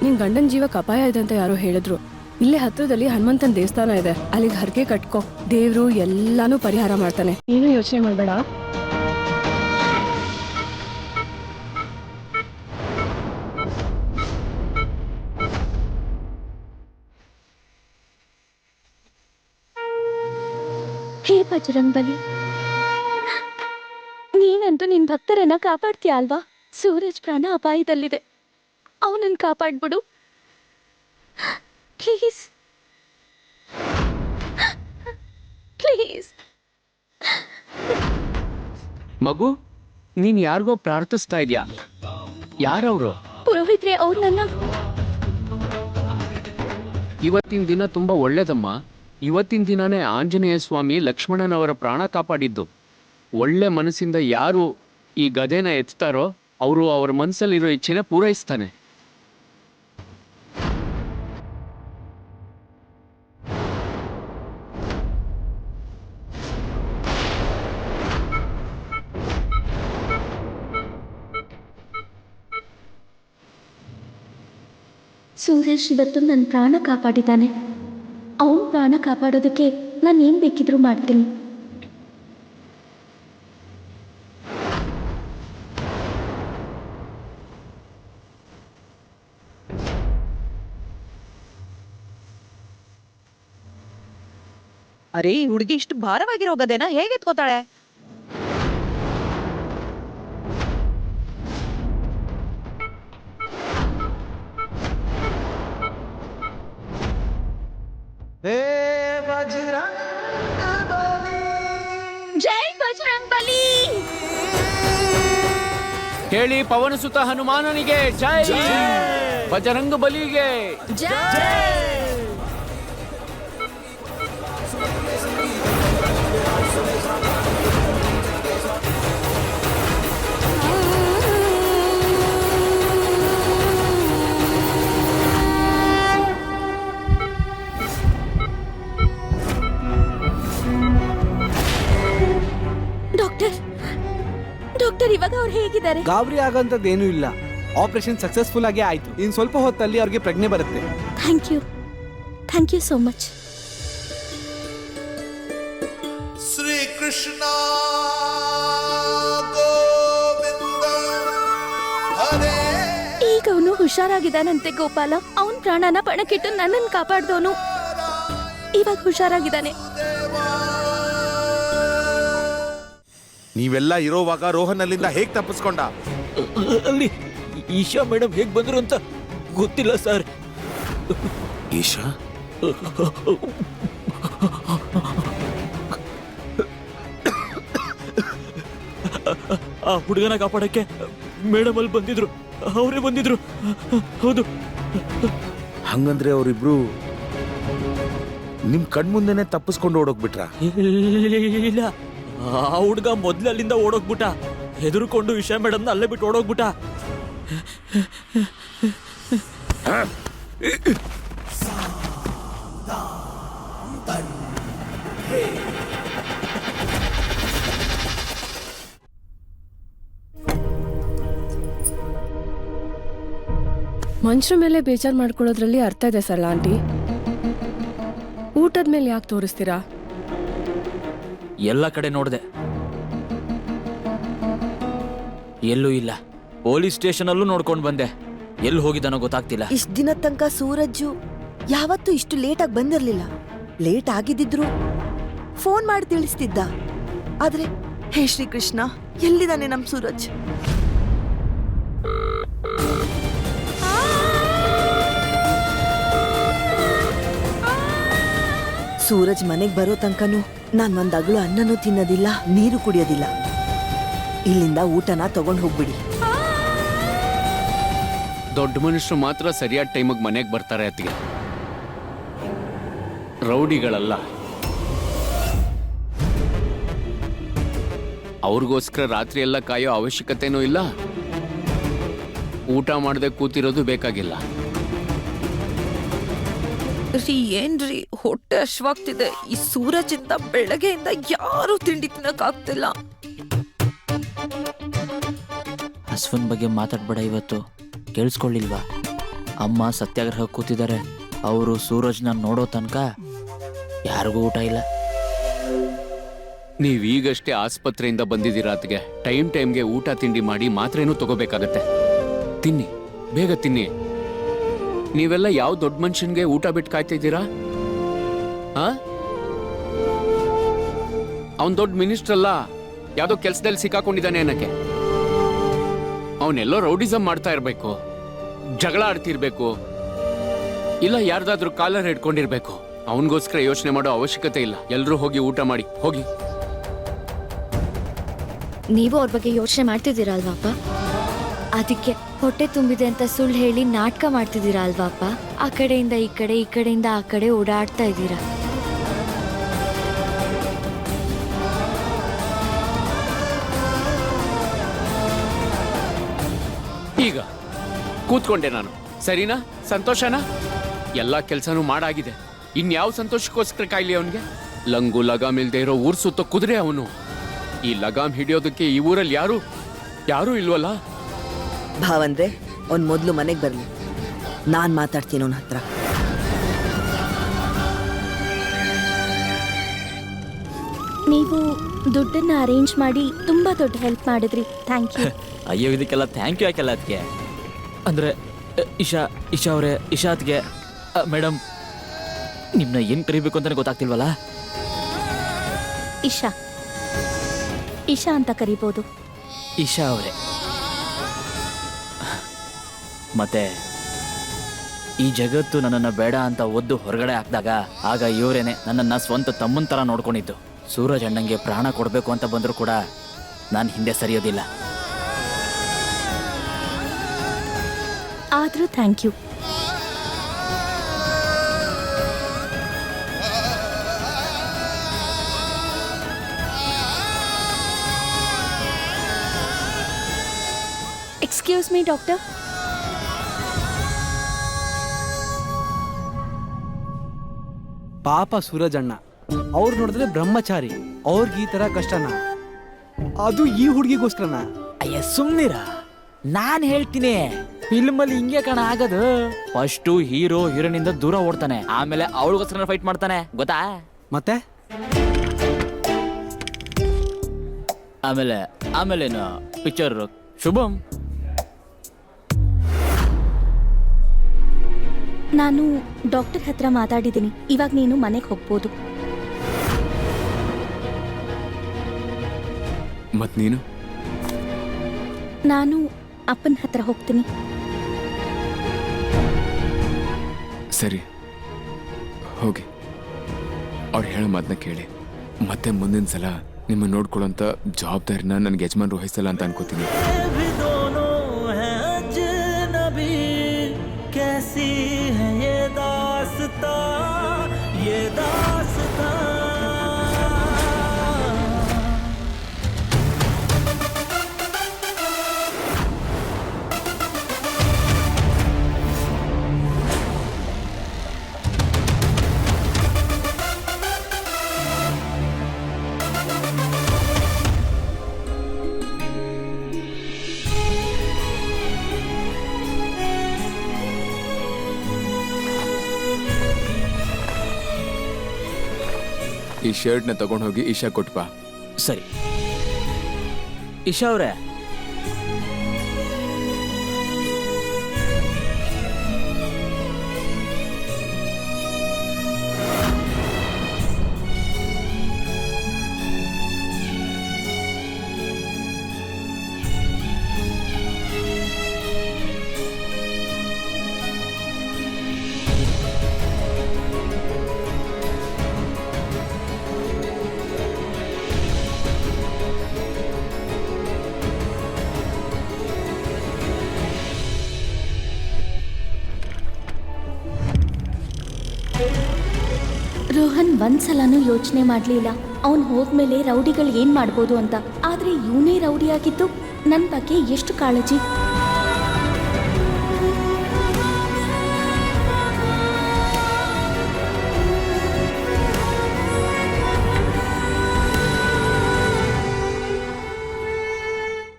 ನಿನ್ ಗಂಡನ ಜೀವಕ್ಕೆ ಅಪಾಯ ಇದೆ ಅಂತ ಯಾರೋ ಹೇಳಿದ್ರು. ಇಲ್ಲೇ ಹತ್ರದಲ್ಲಿ ಹನುಮಂತನ ದೇವಸ್ಥಾನ ಇದೆ, ಅಲ್ಲಿಗೆ ಹರಕೆ ಕಟ್ಕೋ, ದೇವ್ರು ಎಲ್ಲಾನು ಪರಿಹಾರ ಮಾಡ್ತಾನೆ. ಏನು ಯೋಚನೆ ಮಾಡ್ಬೇಡ. ಹೇ ಬಜರಂಗ್ ಬಲಿ, ನೀನಂತೂ ನಿನ್ ಭಕ್ತರನ್ನ ಕಾಪಾಡ್ತೀಯ ಅಲ್ವಾ? ಸೂರಜ್ ಪ್ರಾಣ ಅಪಾಯದಲ್ಲಿದೆ, ಅವನನ್ನು ಕಾಪಾಡ್ಬಿಡು ಪ್ಲೀಸ್ ಪ್ಲೀಸ್. ಮಗು, ನೀನ್ ಯಾರಿಗೋ ಪ್ರಾರ್ಥಿಸ್ತಾ ಇದ್ಯಾ? ಯಾರವ್ರು? ಪುರೋಹಿತ್ರೆ, ಅವ್ರು ನನ್ನ... ಇವತ್ತಿನ ದಿನ ತುಂಬಾ ಒಳ್ಳೇದಮ್ಮ. ಇವತ್ತಿನ ದಿನನೇ ಆಂಜನೇಯ ಸ್ವಾಮಿ ಲಕ್ಷ್ಮಣನವರ ಪ್ರಾಣ ಕಾಪಾಡಿದ್ದು. ಒಳ್ಳೆ ಮನಸ್ಸಿಂದ ಯಾರು ಈ ಗದೆನ ಎತ್ತಾರೋ ಅವರು ಅವರ ಮನಸ್ಸಲ್ಲಿರೋ ಇಚ್ಛೆನ ಪೂರೈಸ್ತಾನೆ. ಸೂರಜ್ ಇವತ್ತು ನನ್ನ ಪ್ರಾಣ ಕಾಪಾಡಿದ್ದಾನೆ. ಅವನ ಪ್ರಾಣ ಕಾಪಾಡೋದಕ್ಕೆ ನಾನು ಏನು ಬೇಕಿದ್ರೂ ಮಾಡ್ತೀನಿ. ಅರೆ, ಈ ಹುಡುಗಿ ಇಷ್ಟು ಭಾರವಾಗಿರೋ ಗದೆನ ಹೇಗೆ ಎತ್ಕೋತಾಳೆ? ಜೈ ಬಜರಂಗ್ ಬಲಿ. ಹೇಳಿ ಪವನಸುತ ಹನುಮಾನನಿಗೆ ಜೈ, ಬಜರಂಗ ಬಲಿಗೆ ಜೈ. ಡಾಕ್ಟರ್, ಇವಾಗ ಅವ್ರು ಹೇಗಿದ್ದಾರೆ? ಗಾಬರಿ ಆಗಂತದ್ದೇನೂ ಇಲ್ಲ. ಆಪರೇಷನ್ ಸಕ್ಸಸ್ಫುಲ್ ಆಗಿ ಆಯ್ತು. ಇನ್ ಸ್ವಲ್ಪ ಹೊತ್ತಲ್ಲಿ ಅವ್ರಿಗೆ ಪ್ರಜ್ಞೆ ಬರುತ್ತೆ. Thank you so much. Shri Krishna Govinda Hare. ಈಗ ಅವನು ಹುಷಾರಾಗಿದ್ದಾನಂತೆ ಗೋಪಾಲ. ಅವನ್ ಪ್ರಾಣನ ಪಣಕ್ಕಿಟ್ಟು ನನ್ನನ್ನು ಕಾಪಾಡ್ದವನು ಇವಾಗ ಹುಷಾರಾಗಿದ್ದಾನೆ. ನೀವೆಲ್ಲ ಇರೋವಾಗ ರೋಹನ್ ಅಲ್ಲಿಂದ ಹೇಗ್ ತಪ್ಪಿಸ್ಕೊಂಡ? ಅಲ್ಲಿ ಈಶಾ ಮೇಡಮ್ ಹೇಗ್ ಬಂದ್ರು ಅಂತ ಗೊತ್ತಿಲ್ಲ ಸರ್. ಈಶಾ? ಆ ಹುಡುಗನ ಕಾಪಾಡಕ್ಕೆ ಮೇಡಮ್ ಅಲ್ಲಿ ಬಂದಿದ್ರು, ಅವರೇ ಬಂದಿದ್ರು. ಹೌದು. ಹಂಗಂದ್ರೆ ಅವರಿಬ್ರು ನಿಮ್ ಕಣ್ಮುಂದೆನೆ ತಪ್ಪಿಸ್ಕೊಂಡು ಓಡೋಗ್ಬಿಟ್ರ? ಇಲ್ಲ, ಆ ಹುಡುಗ ಮೊದ್ಲು ಅಲ್ಲಿಂದ ಓಡೋಗ್ಬಿಟ್ಟ. ಹೆದರ್ಕೊಂಡು ಈಶಾ ಮೇಡಮ್ನ ಅಲ್ಲೇ ಬಿಟ್ಟು ಓಡೋಗ್ಬಿಟ್ಟ. ಮನುಷ್ಯರ ಮೇಲೆ ಬೇಜಾರು ಮಾಡ್ಕೊಳ್ಳೋದ್ರಲ್ಲಿ ಅರ್ಥ ಇದೆ ಸರ್ ಆಂಟಿ. ಊಟದ ಮೇಲೆ ಯಾಕೆ ತೋರಿಸ್ತೀರಾ? ಎಲ್ಲ ಕಡೆ ನೋಡಿದೆ, ಎಲ್ಲೂ ಇಲ್ಲ. ಪೊಲೀಸ್ ಸ್ಟೇಷನ್ ಅಲ್ಲೂ ನೋಡ್ಕೊಂಡು ಬಂದೆ, ಎಲ್ಲಿ ಹೋಗಿದ್ದಾನೋ ಗೊತ್ತಾಗ್ತಿಲ್ಲ. ಇಷ್ಟ ದಿನ ತನಕ ಸೂರಜ್ಜು ಯಾವತ್ತೂ ಇಷ್ಟು ಲೇಟ್ ಆಗಿ ಬಂದಿರ್ಲಿಲ್ಲ. ಲೇಟ್ ಆಗಿದ್ದಿದ್ರು ಫೋನ್ ಮಾಡಿ ತಿಳಿಸ್ತಿದ್ದ. ಆದ್ರೆ ಹೇ ಶ್ರೀಕೃಷ್ಣ, ಎಲ್ಲಿದ್ದಾನೆ ನಮ್ ಸೂರಜ್? ಸೂರಜ್ ಮನೆಗ್ ಬರೋ ತನಕನೂ ನಾನ್ ಒಂದ್ ಅಗಳು ಅನ್ನನೂ ತಿನ್ನೋದಿಲ್ಲ, ನೀರು ಕುಡಿಯೋದಿಲ್ಲ. ಇಲ್ಲಿಂದ ಊಟನ ತಗೊಂಡ್ ಹೋಗ್ಬಿಡಿ. ದೊಡ್ಡ ಮನುಷ್ಯರು ಮಾತ್ರ ಸರಿಯಾದ ಟೈಮಿಗೆ ಮನೆಗೆ ಬರ್ತಾರೆ. ಅತ್ತಿಗೆ ರೌಡಿಗಳಲ್ಲ. ಅವ್ರಿಗೋಸ್ಕರ ರಾತ್ರಿ ಎಲ್ಲ ಕಾಯೋ ಅವಶ್ಯಕತೆನೂ ಇಲ್ಲ, ಊಟ ಮಾಡದೆ ಕೂತಿರೋದು ಬೇಕಾಗಿಲ್ಲ. ರೀ, ಏನ್ರಿ ಹೊಟ್ಟೆ ಹಶ್ವಾಗ್ತಿದೆ. ಈ ಸೂರಜಿಂದ ಬೆಳಗ್ಗೆಯಿಂದ ಯಾರು ತಿಂಡಿ ತಿನ್ನಕ್ಕಾಗ್ತಿಲ್ಲ. ಹಸ್ವನ್ ಬಗ್ಗೆ ಮಾತಾಡ್ಬೇಡ ಇವತ್ತು, ಕೇಳಿಸ್ಕೊಳ್ಳಿಲ್ವಾ? ಅಮ್ಮ ಸತ್ಯಾಗ್ರಹ ಕೂತಿದ್ದಾರೆ. ಅವರು ಸೂರಜ್ನ ನೋಡೋ ತನಕ ಯಾರಿಗೂ ಊಟ ಇಲ್ಲ. ನೀವೀಗಷ್ಟೇ ಆಸ್ಪತ್ರೆಯಿಂದ ಬಂದಿದ್ದೀರಾ ಅತ್ಗೆ. ಟೈಮ್ಗೆ ಊಟ ತಿಂಡಿ ಮಾಡಿ ಮಾತ್ರೇನೂ ತಗೋಬೇಕಾಗತ್ತೆ. ತಿನ್ನಿ, ಬೇಗ ತಿನ್ನಿ. ನೀವೆಲ್ಲ ಯಾವ ದೊಡ್ಡ ಮನುಷ್ಯನ್ಗೆ ಊಟ ಬಿಟ್ಟು ಕಾಯ್ತಾ ಇದ್ದೀರಾ? ಅವನ್ ದೊಡ್ಡ ಮಿನಿಸ್ಟರ್ ಅಲ್ಲ, ಯಾವ್ದೋ ಕೆಲ್ಸದಲ್ಲಿ ಸಿಕ್ಕಾಕೊಂಡಿದ್ದಾನೆ ಅನ್ನಕ್ಕೆ. ಅವನೆಲ್ಲೋ ರೌಡಿಸಮ್ ಮಾಡ್ತಾ ಇರ್ಬೇಕು, ಜಗಳ ಆಡ್ತಿರ್ಬೇಕು, ಇಲ್ಲ ಯಾರ್ದಾದ್ರೂ ಕಾಲರ್ ಹಿಡ್ಕೊಂಡಿರ್ಬೇಕು. ಅವನಿಗೋಸ್ಕರ ಯೋಚನೆ ಮಾಡೋ ಅವಶ್ಯಕತೆ ಇಲ್ಲ. ಎಲ್ರೂ ಹೋಗಿ ಊಟ ಮಾಡಿ, ಹೋಗಿ. ನೀವು ಅವ್ರ ಬಗ್ಗೆ ಯೋಚನೆ ಮಾಡ್ತಿದ್ದೀರಾ ಅಲ್ವಾಪ್ಪ? ಅದಕ್ಕೆ ಹೊಟ್ಟೆ ತುಂಬಿದೆ ಅಂತ ಸುಳ್ಳು ಹೇಳಿ ನಾಟಕ ಮಾಡ್ತಿದ್ದೀರಾ ಅಲ್ವಾಪ್ಪ? ಆ ಕಡೆಯಿಂದ ಈ ಕಡೆ, ಈ ಕಡೆಯಿಂದ ಆ ಕಡೆ ಓಡಾಡ್ತಾ ಇದ್ದೀರಾ. ಈಗ ಕೂತ್ಕೊಂಡೆ ನಾನು, ಸರಿನಾ? ಸಂತೋಷನಾ? ಎಲ್ಲಾ ಕೆಲ್ಸನೂ ಮಾಡಾಗಿದೆ. ಇನ್ಯಾವ ಸಂತೋಷಕ್ಕೋಸ್ಕರ ಕಾಯ್ಲಿ ಅವನ್ಗೆ? ಲಂಗು ಲಗಾಮ್ ಇಲ್ದೇ ಇರೋ ಊರ್ ಸುತ್ತ ಕುದುರೆ ಅವನು. ಈ ಲಗಾಮ್ ಹಿಡಿಯೋದಕ್ಕೆ ಈ ಊರಲ್ಲಿ ಯಾರೂ ಇಲ್ವಲ್ಲ. ಭಾವಂದ್ರೆ ಅವ್ನ್ ಮೊದ್ಲು ಮನೆಗೆ ಬರ್ಲಿ, ನಾನ್ ಮಾತಾಡ್ತೀನಿ ಅವನ ಹತ್ರ. ನೀವು ದುಡ್ಡನ್ನ ಅರೇಂಜ್ ಮಾಡಿ ತುಂಬಾ ದೊಡ್ಡ ಹೆಲ್ಪ್ ಮಾಡಿದ್ರಿ. Thank you. ಅಯ್ಯೋ, ಇದಕ್ಕೆಲ್ಲ ಥ್ಯಾಂಕ್ ಯು ಯಾಕೆಲ್ಲ ಅದಕ್ಕೆ? ಅಂದರೆ ಇಶಾ ಅವರೇ, ಇಶಾತ್ಗೆ ಮೇಡಮ್, ನಿಮ್ಮನ್ನ ಏನು ಕರಿಬೇಕು ಅಂತಲೇ ಗೊತ್ತಾಗ್ತಿಲ್ವಲ್ಲ. ಇಶಾ ಅಂತ ಕರಿಬೋದು. ಇಶಾ ಅವರೇ, ಮತ್ತೆ ಈ ಜಗತ್ತು ನನ್ನನ್ನು ಬೇಡ ಅಂತ ಒದ್ದು ಹೊರಗಡೆ ಹಾಕಿದಾಗ ಆಗ ಇವರೇನೆ ನನ್ನನ್ನು ಸ್ವಂತ ತಮ್ಮನ ಥರ ನೋಡ್ಕೊಂಡಿದ್ದು. ಸೂರಜ್ ಅಣ್ಣಂಗೆ ಪ್ರಾಣ ಕೊಡಬೇಕು ಅಂತ ಬಂದರೂ ಕೂಡ ನಾನು ಹಿಂದೆ ಸರಿಯೋದಿಲ್ಲ. ಆದರೂ thank you. Excuse me doctor. ಪಾಪ ಸೂರಜ್ ಅಣ್ಣ, ಅವ್ರು ನೋಡಿದ್ರೆ ಬ್ರಹ್ಮಚಾರಿ, ಅವ್ರಿಗೆ ಈ ತರ ಕಷ್ಟನ? ಅದು ಈ ಹುಡುಗಿಗೋಸ್ಕರನ? ಅಯ್ಯ ಸುಮ್ನಿರ, ನಾನು ಹೇಳ್ತೀನಿ. ಫಿಲ್ಮಲ್ಲಿ ಹಿಂಗೆ ಕಣ ಆಗದು. ಫಸ್ಟು ಹೀರೋ ಹೀರೋನಿಂದ ದೂರ ಓಡ್ತಾನೆ, ಆಮೇಲೆ ಅವಳಿಗೋಸ್ಕರ ಫೈಟ್ ಮಾಡ್ತಾನೆ, ಗೊತ್ತಾ? ಮತ್ತೆ ಆಮೇಲೇನು ಪಿಕ್ಚರ್ ಶುಭಂ. ನಾನು ಡಾಕ್ಟರ್ ಹತ್ರ ಮಾತಾಡಿದ್ದೀನಿ. ಇವಾಗ ನೀನು ಮನೆಗೆ ಹೋಗ್ಬೋದು. ಮತ್ ನೀನು? ನಾನು ಅಪ್ಪನ ಹತ್ರ ಹೋಗ್ತೀನಿ. ಸರಿ, ಹೋಗಿ. ಅವ್ರು ಹೇಳೋ ಮಾತನ್ನ ಕೇಳಿ. ಮತ್ತೆ ಮುಂದಿನ ಸಲ ನಿಮ್ಮ ನೋಡ್ಕೊಳ್ಳೋಂಥ ಜವಾಬ್ದಾರಿನ ನನಗೆ ಯಜಮಾನ್ ವಹಿಸಲ್ಲ ಅಂತ ಅನ್ಕೋತೀನಿ. ಈ ಶರ್ಟ್ನ ತಗೊಂಡು ಹೋಗಿ ಇಶಾ ಕೊಟ್ಬಾ. ಸರಿ. ಇಶಾ ಅವರೇ, ರೋಹನ್ ಒಂದ್ಸಲನೂ ಯೋಚನೆ ಮಾಡ್ಲಿಲ್ಲ ಅವನ್ ಹೋದ್ಮೇಲೆ ರೌಡಿಗಳು ಏನ್ ಮಾಡ್ಬೋದು ಅಂತ. ಆದ್ರೆ ಇವನೇ ರೌಡಿ ಆಗಿದ್ದು ನನ್ನ ಬಗ್ಗೆ ಎಷ್ಟು ಕಾಳಜಿ.